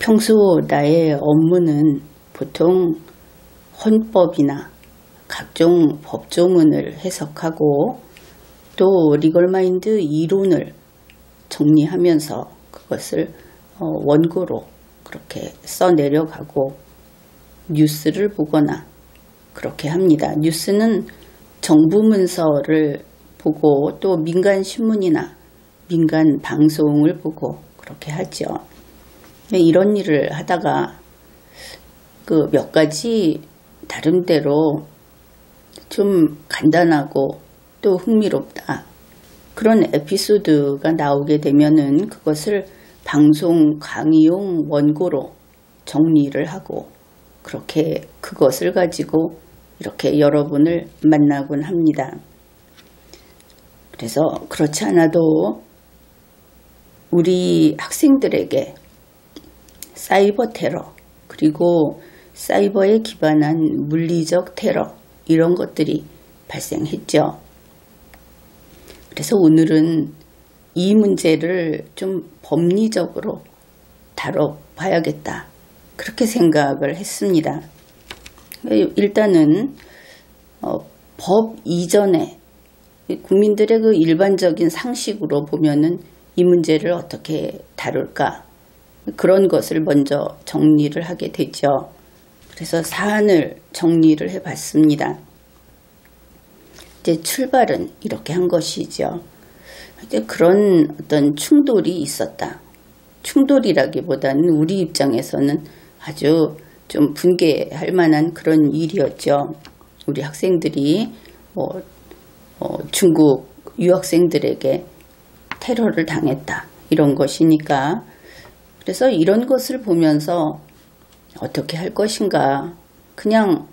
평소 나의 업무는 보통 헌법이나 각종 법조문을 해석하고 또 리걸마인드 이론을 정리하면서 그것을 원고로 그렇게 써내려가고 뉴스를 보거나 그렇게 합니다. 뉴스는 정부 문서를 보고 또 민간 신문이나 민간 방송을 보고 그렇게 하죠. 이런 일을 하다가 그 몇 가지 나름대로 좀 간단하고 또 흥미롭다 그런 에피소드가 나오게 되면은 그것을 방송 강의용 원고로 정리를 하고 그렇게 그것을 가지고 이렇게 여러분을 만나곤 합니다. 그래서 그렇지 않아도 우리 학생들에게 사이버 테러 그리고 사이버에 기반한 물리적 테러 이런 것들이 발생했죠. 그래서 오늘은 이 문제를 좀 법리적으로 다뤄봐야겠다 그렇게 생각을 했습니다. 일단은 법 이전에 국민들의 그 일반적인 상식으로 보면은 이 문제를 어떻게 다룰까 그런 것을 먼저 정리를 하게 되죠. 그래서 사안을 정리를 해봤습니다. 이제 출발은 이렇게 한 것이죠. 이제 그런 어떤 충돌이 있었다. 충돌이라기보다는 우리 입장에서는 아주 좀 분개할 만한 그런 일이었죠. 우리 학생들이 중국 유학생들에게 테러를 당했다. 이런 것이니까 그래서 이런 것을 보면서 어떻게 할 것인가 그냥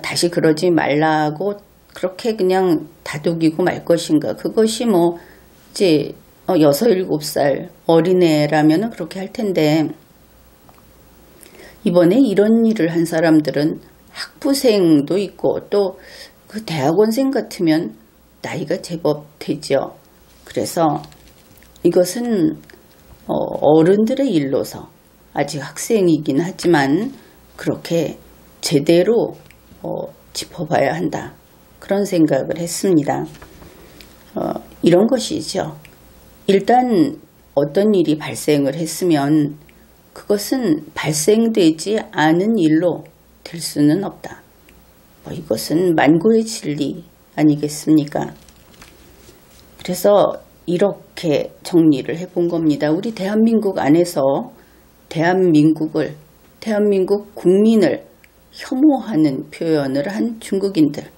다시 그러지 말라고 그렇게 그냥 다독이고 말 것인가 그것이 뭐 이제 6, 7살 어린애라면 그렇게 할 텐데 이번에 이런 일을 한 사람들은 학부생도 있고 또 그 대학원생 같으면 나이가 제법 되죠. 그래서 이것은 어른들의 일로서 아직 학생이긴 하지만 그렇게 제대로 짚어봐야 한다. 그런 생각을 했습니다. 이런 것이죠. 일단 어떤 일이 발생을 했으면 그것은 발생되지 않은 일로 될 수는 없다. 이것은 만고의 진리 아니겠습니까? 그래서 이렇게 정리를 해본 겁니다. 우리 대한민국 안에서 대한민국 국민을 혐오하는 표현을 한 중국인들,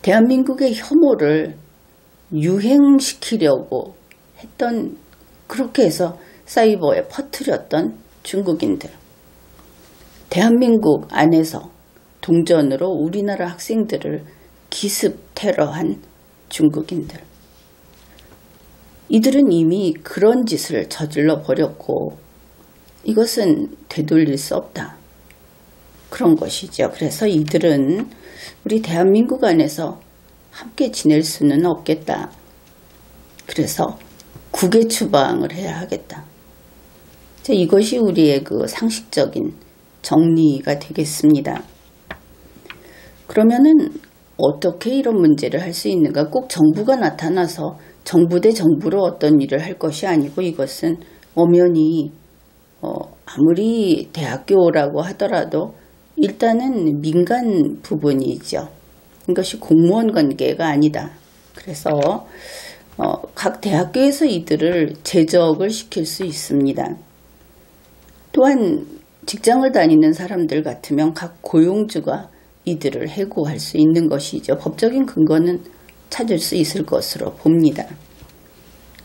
대한민국의 혐오를 유행시키려고 했던 그렇게 해서 사이버에 퍼뜨렸던 중국인들, 대한민국 안에서 동전으로 우리나라 학생들을 기습 테러한 중국인들, 이들은 이미 그런 짓을 저질러 버렸고 이것은 되돌릴 수 없다. 그런 것이죠. 그래서 이들은 우리 대한민국 안에서 함께 지낼 수는 없겠다. 그래서 국외 추방을 해야 하겠다. 이것이 우리의 그 상식적인 정리가 되겠습니다. 그러면은 어떻게 이런 문제를 할 수 있는가? 꼭 정부가 나타나서 정부 대 정부로 어떤 일을 할 것이 아니고 이것은 엄연히 아무리 대학교라고 하더라도 일단은 민간 부분이죠. 이것이 공무원 관계가 아니다. 그래서 각 대학교에서 이들을 제적을 시킬 수 있습니다. 또한 직장을 다니는 사람들 같으면 각 고용주가 이들을 해고할 수 있는 것이죠. 법적인 근거는 찾을 수 있을 것으로 봅니다.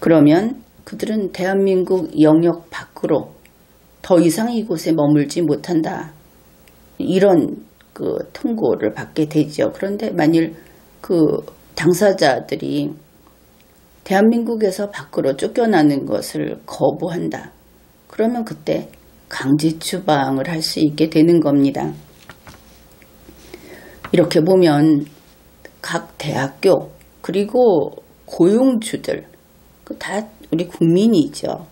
그러면 그들은 대한민국 영역 밖으로 더 이상 이곳에 머물지 못한다. 이런 그 통고를 받게 되죠. 그런데 만일 그 당사자들이 대한민국에서 밖으로 쫓겨나는 것을 거부한다. 그러면 그때 강제 추방을 할 수 있게 되는 겁니다. 이렇게 보면 각 대학교 그리고 고용주들 다 우리 국민이죠.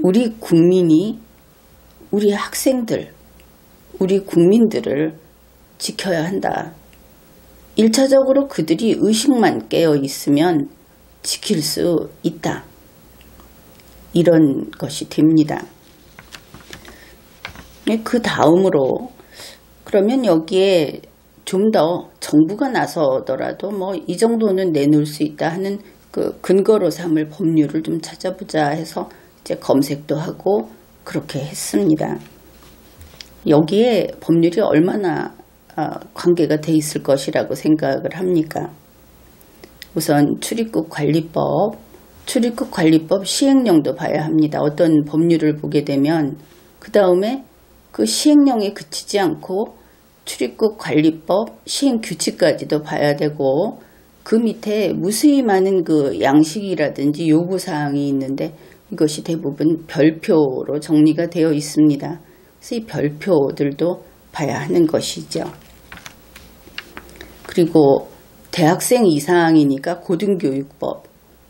우리 국민이, 우리 학생들, 우리 국민들을 지켜야 한다. 1차적으로 그들이 의식만 깨어 있으면 지킬 수 있다. 이런 것이 됩니다. 그 다음으로 그러면 여기에 좀 더 정부가 나서더라도 뭐 이 정도는 내놓을 수 있다 하는 그 근거로 삼을 법률을 좀 찾아보자 해서 이제 검색도 하고 그렇게 했습니다. 여기에 법률이 얼마나 관계가 돼 있을 것이라고 생각을 합니까? 우선 출입국 관리법 시행령도 봐야 합니다. 어떤 법률을 보게 되면 그 다음에 그 시행령에 그치지 않고 출입국 관리법 시행 규칙까지도 봐야 되고 그 밑에 무수히 많은 그 양식이라든지 요구사항이 있는데 이것이 대부분 별표로 정리가 되어 있습니다. 그래서 이 별표들도 봐야 하는 것이죠. 그리고 대학생 이상이니까 고등교육법,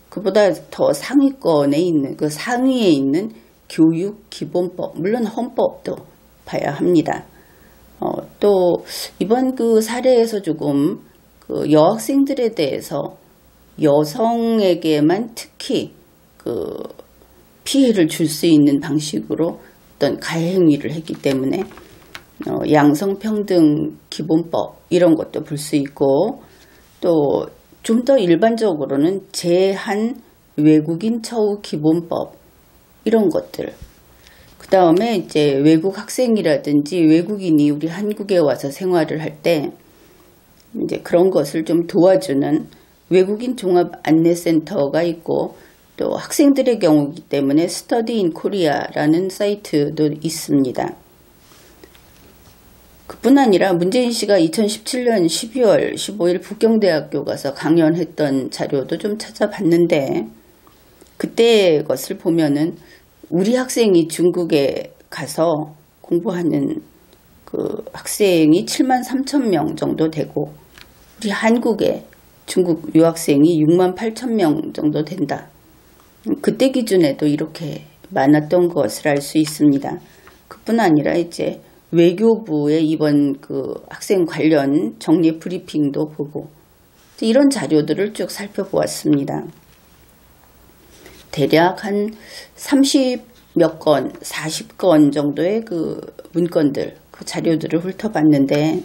그보다 더 상위권에 있는 그 상위에 있는 교육기본법, 물론 헌법도 봐야 합니다. 또 이번 그 사례에서 조금 그 여학생들에 대해서 여성에게만 특히 그 피해를 줄 수 있는 방식으로 어떤 가해행위를 했기 때문에 양성평등기본법 이런 것도 볼 수 있고 또 좀 더 일반적으로는 제한 외국인 처우 기본법 이런 것들, 그 다음에 이제 외국 학생이라든지 외국인이 우리 한국에 와서 생활을 할 때 이제 그런 것을 좀 도와주는 외국인 종합 안내센터가 있고 또 학생들의 경우이기 때문에 스터디 인 코리아라는 사이트도 있습니다. 그뿐 아니라 문재인 씨가 2017년 12월 15일 북경대학교 가서 강연했던 자료도 좀 찾아봤는데 그때 것을 보면은 우리 학생이 중국에 가서 공부하는 그 학생이 7만 3천 명 정도 되고 우리 한국에 중국 유학생이 6만 8천 명 정도 된다. 그때 기준에도 이렇게 많았던 것을 알 수 있습니다. 그뿐 아니라 이제 외교부의 이번 그 학생 관련 정례 브리핑도 보고 이런 자료들을 쭉 살펴보았습니다. 대략 한 30몇 건, 40건 정도의 그 문건들, 그 자료들을 훑어봤는데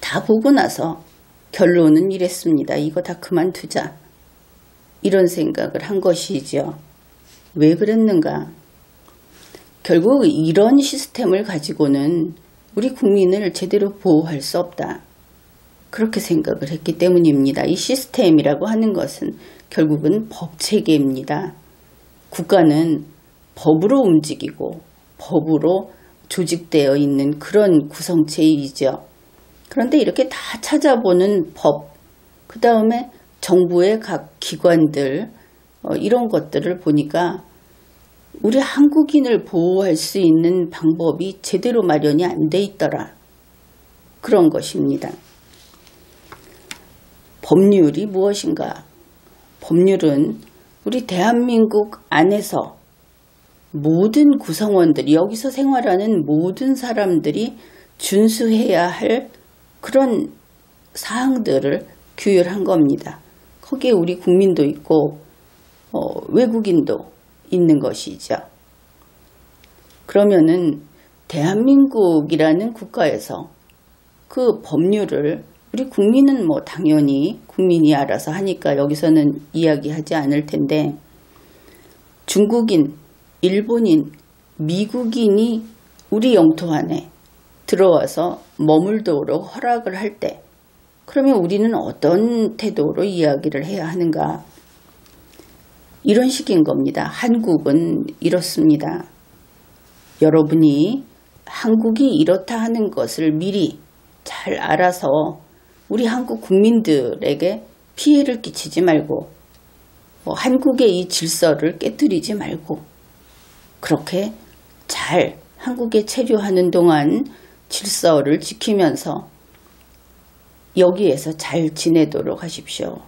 다 보고 나서 결론은 이랬습니다. 이거 다 그만두자. 이런 생각을 한 것이죠. 왜 그랬는가? 결국 이런 시스템을 가지고는 우리 국민을 제대로 보호할 수 없다. 그렇게 생각을 했기 때문입니다. 이 시스템이라고 하는 것은 결국은 법체계입니다. 국가는 법으로 움직이고 법으로 조직되어 있는 그런 구성체이죠. 그런데 이렇게 다 찾아보는 법, 그 다음에 정부의 각 기관들 이런 것들을 보니까 우리 한국인을 보호할 수 있는 방법이 제대로 마련이 안 돼 있더라. 그런 것입니다. 법률이 무엇인가? 법률은 우리 대한민국 안에서 모든 구성원들이 여기서 생활하는 모든 사람들이 준수해야 할 그런 사항들을 규율한 겁니다. 거기에 우리 국민도 있고 외국인도 있는 것이죠. 그러면은 대한민국이라는 국가에서 그 법률을 우리 국민은 뭐 당연히 국민이 알아서 하니까 여기서는 이야기하지 않을 텐데 중국인, 일본인, 미국인이 우리 영토 안에 들어와서 머물도록 허락을 할 때 그러면 우리는 어떤 태도로 이야기를 해야 하는가? 이런 식인 겁니다. 한국은 이렇습니다. 여러분이 한국이 이렇다 하는 것을 미리 잘 알아서 우리 한국 국민들에게 피해를 끼치지 말고 한국의 이 질서를 깨뜨리지 말고 그렇게 잘 한국에 체류하는 동안 질서를 지키면서 여기에서 잘 지내도록 하십시오.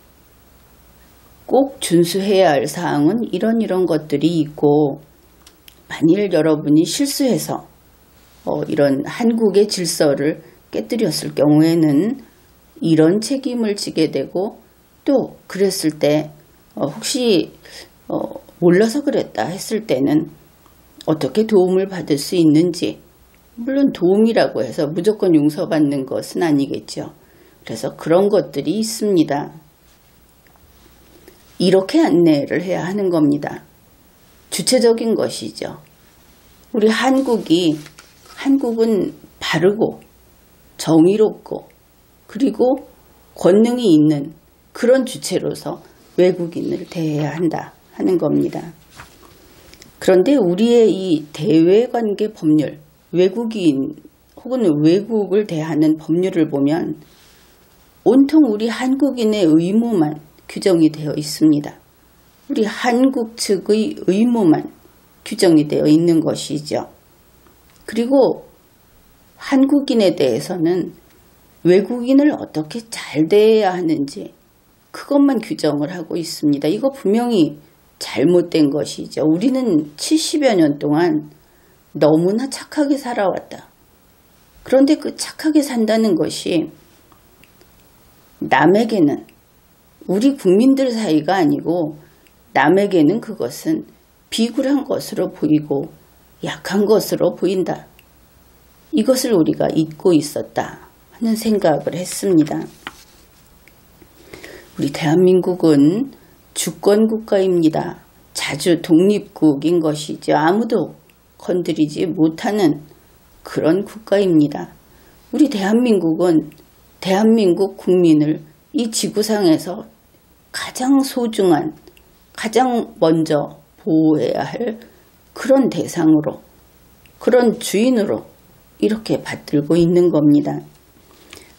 꼭 준수해야 할 사항은 이런 것들이 있고 만일 여러분이 실수해서 이런 한국의 질서를 깨뜨렸을 경우에는 이런 책임을 지게 되고, 또 그랬을 때 혹시 몰라서 그랬다 했을 때는 어떻게 도움을 받을 수 있는지, 물론 도움이라고 해서 무조건 용서받는 것은 아니겠죠. 그래서 그런 것들이 있습니다. 이렇게 안내를 해야 하는 겁니다. 주체적인 것이죠. 우리 한국은 바르고 정의롭고 그리고 권능이 있는 그런 주체로서 외국인을 대해야 한다 하는 겁니다. 그런데 우리의 이 대외관계 법률, 외국인 혹은 외국을 대하는 법률을 보면 온통 우리 한국인의 의무만 규정이 되어 있습니다. 우리 한국 측의 의무만 규정이 되어 있는 것이죠. 그리고 한국인에 대해서는 외국인을 어떻게 잘 대해야 하는지 그것만 규정을 하고 있습니다. 이거 분명히 잘못된 것이죠. 우리는 70여 년 동안 너무나 착하게 살아왔다. 그런데 그 착하게 산다는 것이 남에게는, 우리 국민들 사이가 아니고 남에게는 그것은 비굴한 것으로 보이고 약한 것으로 보인다. 이것을 우리가 잊고 있었다 하는 생각을 했습니다. 우리 대한민국은 주권국가입니다. 자주 독립국인 것이죠. 아무도 건드리지 못하는 그런 국가입니다. 우리 대한민국은 대한민국 국민을 이 지구상에서 가장 소중한, 가장 먼저 보호해야 할 그런 대상으로, 그런 주인으로 이렇게 받들고 있는 겁니다.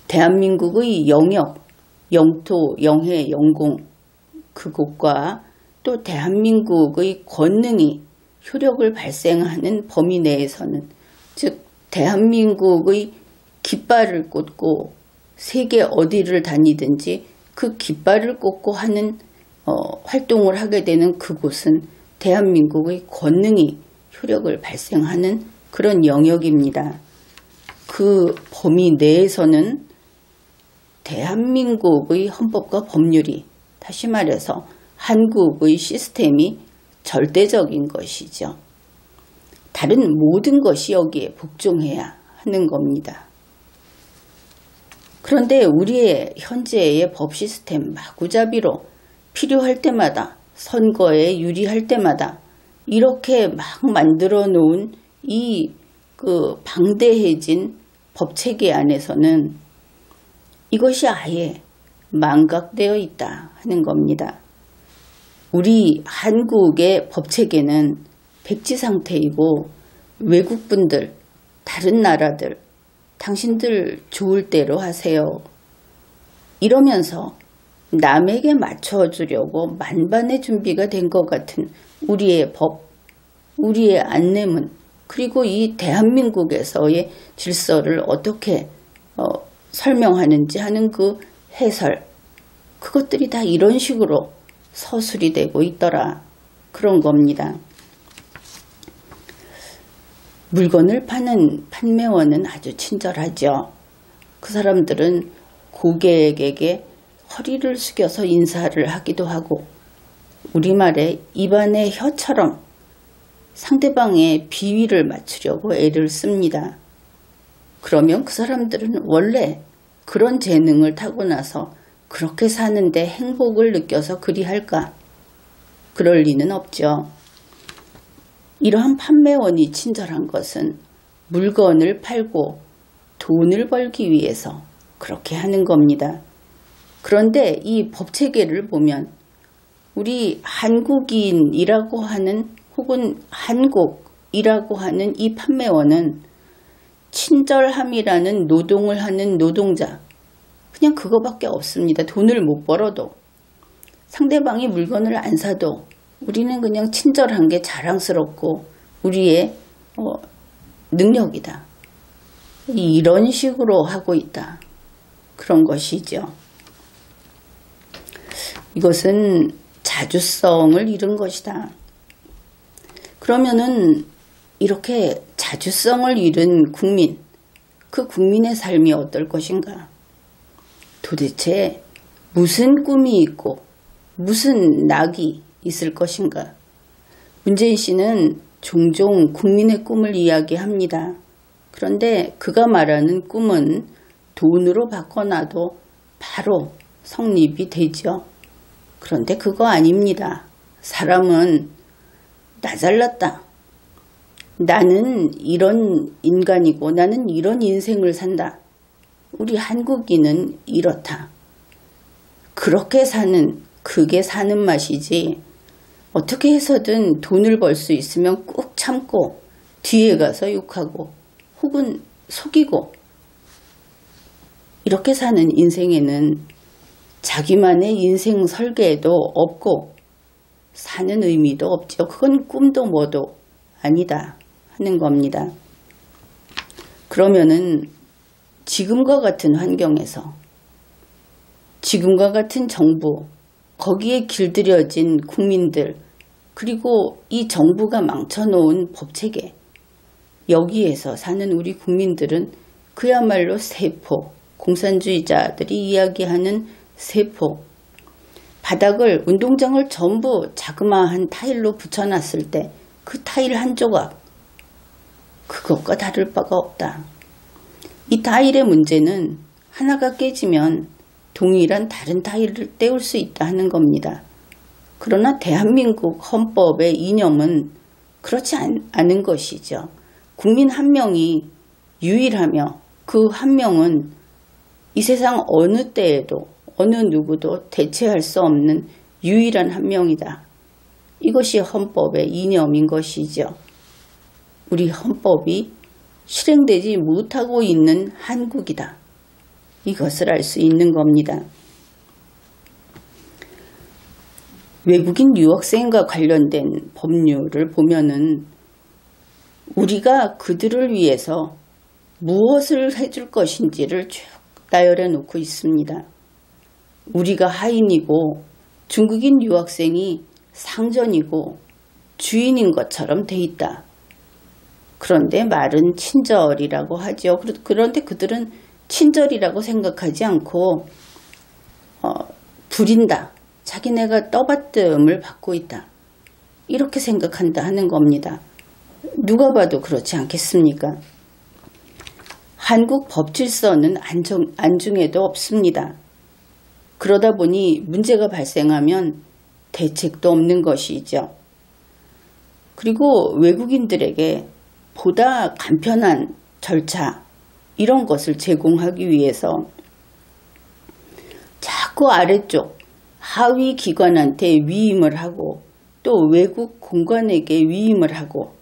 대한민국의 영역, 영토, 영해, 영공 그곳과 또 대한민국의 권능이 효력을 발생하는 범위 내에서는, 즉 대한민국의 깃발을 꽂고 세계 어디를 다니든지 그 깃발을 꽂고 하는 활동을 하게 되는 그곳은 대한민국의 권능이 효력을 발생하는 그런 영역입니다. 그 범위 내에서는 대한민국의 헌법과 법률이, 다시 말해서 한국의 시스템이 절대적인 것이죠. 다른 모든 것이 여기에 복종해야 하는 겁니다. 그런데 우리의 현재의 법 시스템 마구잡이로 필요할 때마다, 선거에 유리할 때마다 이렇게 막 만들어 놓은 이 방대해진 법 체계 안에서는 이것이 아예 망각되어 있다 하는 겁니다. 우리 한국의 법 체계는 백지 상태이고 외국분들, 다른 나라들, 당신들 좋을 대로 하세요. 이러면서 남에게 맞춰주려고 만반의 준비가 된 것 같은 우리의 법, 우리의 안내문, 그리고 이 대한민국에서의 질서를 어떻게 설명하는지 하는 그 해설, 그것들이 다 이런 식으로 서술이 되고 있더라. 그런 겁니다. 물건을 파는 판매원은 아주 친절하죠. 그 사람들은 고객에게 허리를 숙여서 인사를 하기도 하고, 우리말에 입안의 혀처럼 상대방의 비위를 맞추려고 애를 씁니다. 그러면 그 사람들은 원래 그런 재능을 타고나서 그렇게 사는데 행복을 느껴서 그리할까? 그럴 리는 없죠. 이러한 판매원이 친절한 것은 물건을 팔고 돈을 벌기 위해서 그렇게 하는 겁니다. 그런데 이 법체계를 보면 우리 한국인이라고 하는, 혹은 한국이라고 하는 이 판매원은 친절함이라는 노동을 하는 노동자, 그냥 그거밖에 없습니다. 돈을 못 벌어도, 상대방이 물건을 안 사도 우리는 그냥 친절한 게 자랑스럽고 우리의 능력이다. 이런 식으로 하고 있다. 그런 것이죠. 이것은 자주성을 잃은 것이다. 그러면은 이렇게 자주성을 잃은 국민, 그 국민의 삶이 어떨 것인가? 도대체 무슨 꿈이 있고 무슨 낙이 있을 것인가? 문재인 씨는 종종 국민의 꿈을 이야기합니다. 그런데 그가 말하는 꿈은 돈으로 바꿔놔도 바로 성립이 되죠. 그런데 그거 아닙니다. 사람은 나 잘났다. 나는 이런 인간이고 나는 이런 인생을 산다. 우리 한국인은 이렇다. 그렇게 사는, 그게 사는 맛이지. 어떻게 해서든 돈을 벌 수 있으면 꾹 참고 뒤에 가서 욕하고 혹은 속이고 이렇게 사는 인생에는 자기만의 인생 설계도 없고 사는 의미도 없죠. 그건 꿈도 뭐도 아니다 하는 겁니다. 그러면은 지금과 같은 환경에서 지금과 같은 정부, 거기에 길들여진 국민들, 그리고 이 정부가 망쳐놓은 법체계, 여기에서 사는 우리 국민들은 그야말로 세포, 공산주의자들이 이야기하는 세포, 바닥을, 운동장을 전부 자그마한 타일로 붙여놨을 때 그 타일 한 조각, 그것과 다를 바가 없다. 이 타일의 문제는 하나가 깨지면 동일한 다른 타일을 떼울 수 있다 하는 겁니다. 그러나 대한민국 헌법의 이념은 그렇지 않은 것이죠. 국민 한 명이 유일하며 그 한 명은 이 세상 어느 때에도 어느 누구도 대체할 수 없는 유일한 한 명이다. 이것이 헌법의 이념인 것이죠. 우리 헌법이 실행되지 못하고 있는 한국이다. 이것을 알 수 있는 겁니다. 외국인 유학생과 관련된 법률을 보면은 우리가 그들을 위해서 무엇을 해줄 것인지를 쭉 나열해 놓고 있습니다. 우리가 하인이고 중국인 유학생이 상전이고 주인인 것처럼 돼 있다. 그런데 말은 친절이라고 하죠. 그런데 그들은 친절이라고 생각하지 않고 부린다. 자기네가 떠받듦을 받고 있다. 이렇게 생각한다 하는 겁니다. 누가 봐도 그렇지 않겠습니까? 한국 법질서는 안중에도 없습니다. 그러다 보니 문제가 발생하면 대책도 없는 것이죠. 그리고 외국인들에게 보다 간편한 절차, 이런 것을 제공하기 위해서 자꾸 아래쪽 하위 기관한테 위임을 하고 또 외국 공관에게 위임을 하고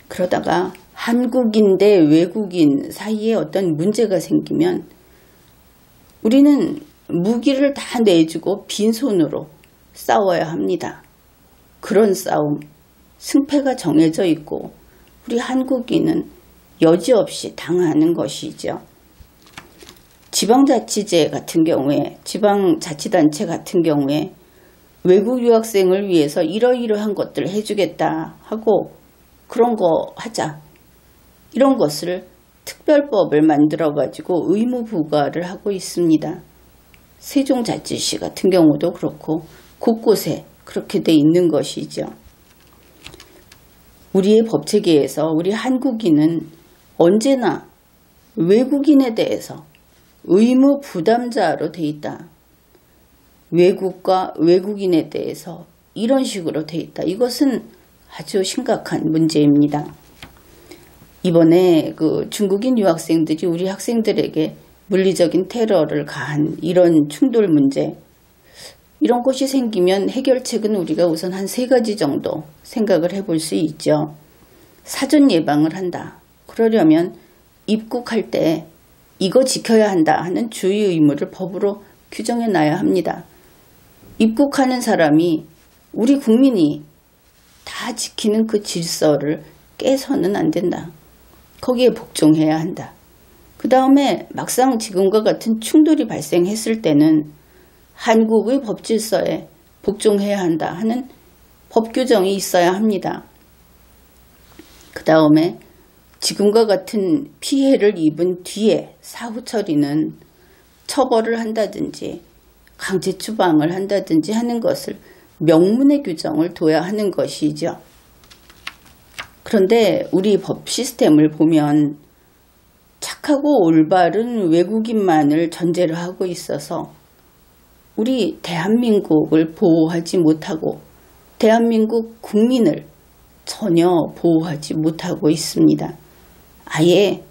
그러다가 한국인 대 외국인 사이에 어떤 문제가 생기면 우리는 무기를 다 내주고 빈손으로 싸워야 합니다. 그런 싸움, 승패가 정해져 있고 우리 한국인은 여지없이 당하는 것이죠. 지방자치제 같은 경우에, 지방자치단체 같은 경우에 외국 유학생을 위해서 이러이러한 것들을 해주겠다 하고 그런 거 하자. 이런 것을 특별법을 만들어 가지고 의무 부과를 하고 있습니다. 세종자치시 같은 경우도 그렇고 곳곳에 그렇게 돼 있는 것이죠. 우리의 법체계에서 우리 한국인은 언제나 외국인에 대해서 의무 부담자로 돼 있다. 외국과 외국인에 대해서 이런 식으로 돼 있다. 이것은 아주 심각한 문제입니다. 이번에 중국인 유학생들이 우리 학생들에게 물리적인 테러를 가한 이런 충돌 문제, 이런 것이 생기면 해결책은 우리가 우선 한 3가지 정도 생각을 해볼 수 있죠. 사전 예방을 한다. 그러려면 입국할 때 이거 지켜야 한다 하는 주의 의무를 법으로 규정해 놔야 합니다. 입국하는 사람이 우리 국민이 다 지키는 그 질서를 깨서는 안 된다. 거기에 복종해야 한다. 그 다음에 막상 지금과 같은 충돌이 발생했을 때는 한국의 법질서에 복종해야 한다 하는 법 규정이 있어야 합니다. 그 다음에 지금과 같은 피해를 입은 뒤에 사후 처리는 처벌을 한다든지 강제 추방을 한다든지 하는 것을 명문의 규정을 둬야 하는 것이죠. 그런데 우리 법 시스템을 보면 착하고 올바른 외국인만을 전제로 하고 있어서 우리 대한민국을 보호하지 못하고 대한민국 국민을 전혀 보호하지 못하고 있습니다. 아예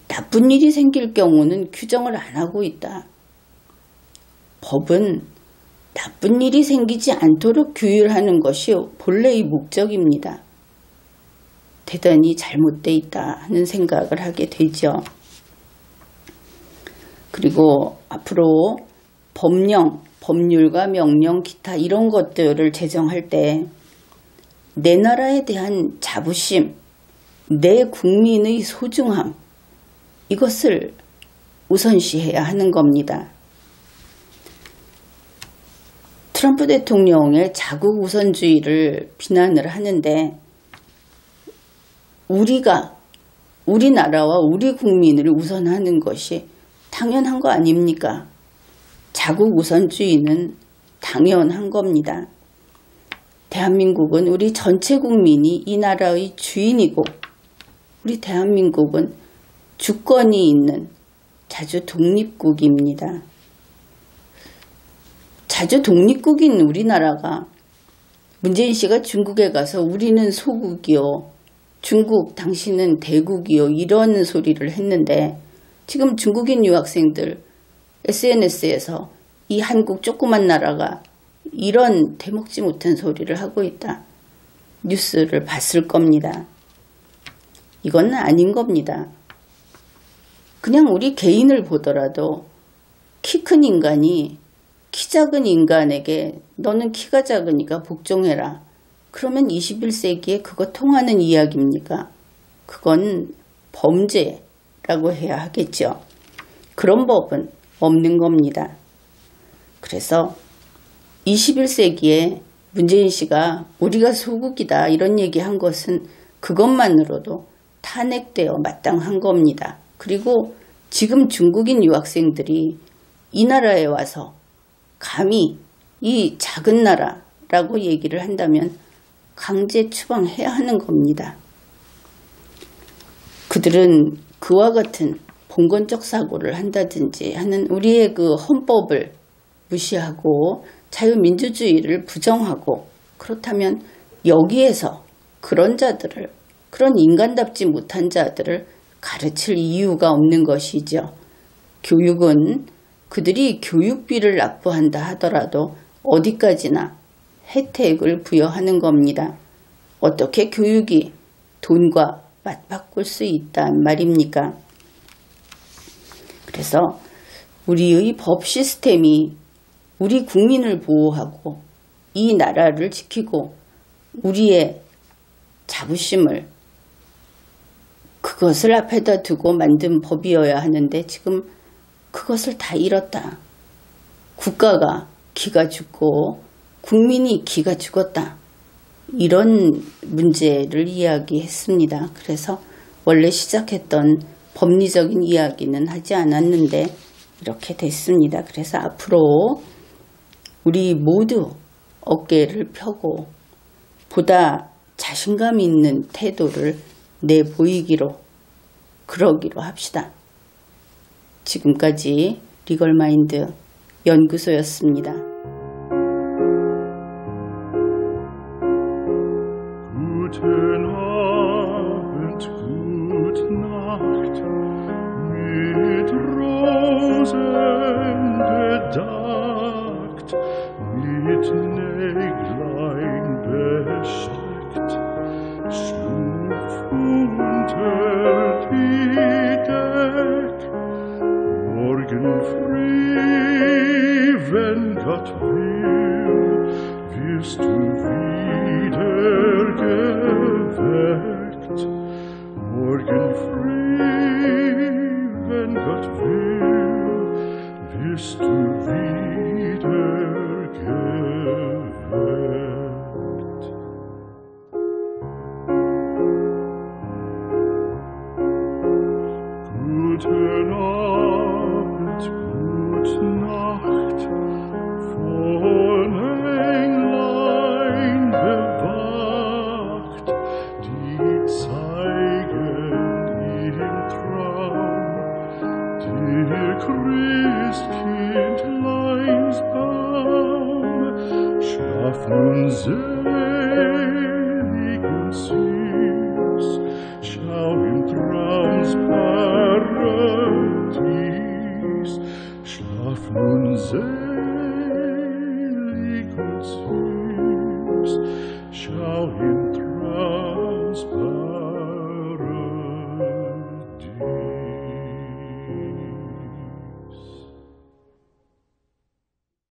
나쁜 일이 생길 경우는 규정을 안 하고 있다. 법은 나쁜 일이 생기지 않도록 규율하는 것이 본래의 목적입니다. 대단히 잘못되어 있다 하는 생각을 하게 되죠. 그리고 앞으로 법령, 법률과 명령, 기타 이런 것들을 제정할 때 내 나라에 대한 자부심, 내 국민의 소중함 이것을 우선시해야 하는 겁니다. 트럼프 대통령의 자국 우선주의를 비난을 하는데 우리나라와 우리 국민을 우선하는 것이 당연한 거 아닙니까? 자국 우선주의는 당연한 겁니다. 대한민국은 우리 전체 국민이 이 나라의 주인이고 우리 대한민국은 주권이 있는 자주 독립국입니다. 자주 독립국인 우리나라가 문재인 씨가 중국에 가서 우리는 소국이요, 중국 당신은 대국이요 이런 소리를 했는데 지금 중국인 유학생들 SNS에서 이 한국 조그만 나라가 이런 대먹지 못한 소리를 하고 있다. 뉴스를 봤을 겁니다. 이건 아닌 겁니다. 그냥 우리 개인을 보더라도 키 큰 인간이 키 작은 인간에게 너는 키가 작으니까 복종해라. 그러면 21세기에 그거 통하는 이야기입니까? 그건 범죄라고 해야 하겠죠. 그런 법은 없는 겁니다. 그래서 21세기에 문재인 씨가 우리가 소국이다 이런 얘기한 것은 그것만으로도 탄핵되어 마땅한 겁니다. 그리고 지금 중국인 유학생들이 이 나라에 와서 감히 이 작은 나라라고 얘기를 한다면 강제 추방해야 하는 겁니다. 그들은 그와 같은 봉건적 사고를 한다든지 하는 우리의 그 헌법을 무시하고 자유민주주의를 부정하고 그렇다면 여기에서 그런 자들을, 그런 인간답지 못한 자들을 가르칠 이유가 없는 것이죠. 교육은 그들이 교육비를 납부한다 하더라도 어디까지나 혜택을 부여하는 겁니다. 어떻게 교육이 돈과 맞바꿀 수 있단 말입니까? 그래서 우리의 법 시스템이 우리 국민을 보호하고 이 나라를 지키고 우리의 자부심을 그것을 앞에다 두고 만든 법이어야 하는데 지금 그것을 다 잃었다. 국가가 기가 죽고 국민이 기가 죽었다. 이런 문제를 이야기했습니다. 그래서 원래 시작했던 법리적인 이야기는 하지 않았는데 이렇게 됐습니다. 그래서 앞으로 우리 모두 어깨를 펴고 보다 자신감 있는 태도를 내보이기로 그러기로 합시다. 지금까지 리걸마인드 연구소였습니다. Guten Abend, gute Nacht, mit Rosen bedeckt, mit Näglein besteckt, schlupf unter die Deck, morgen früh, wenn Gott will, wirst du wieder geweckt. Morgen früh, wenn Gott will, wirst du wieder geweckt. ihr Christkindleins Baum, schlaf nun selig und süß, schau im Traums Paradies, schlaf nun selig und süß.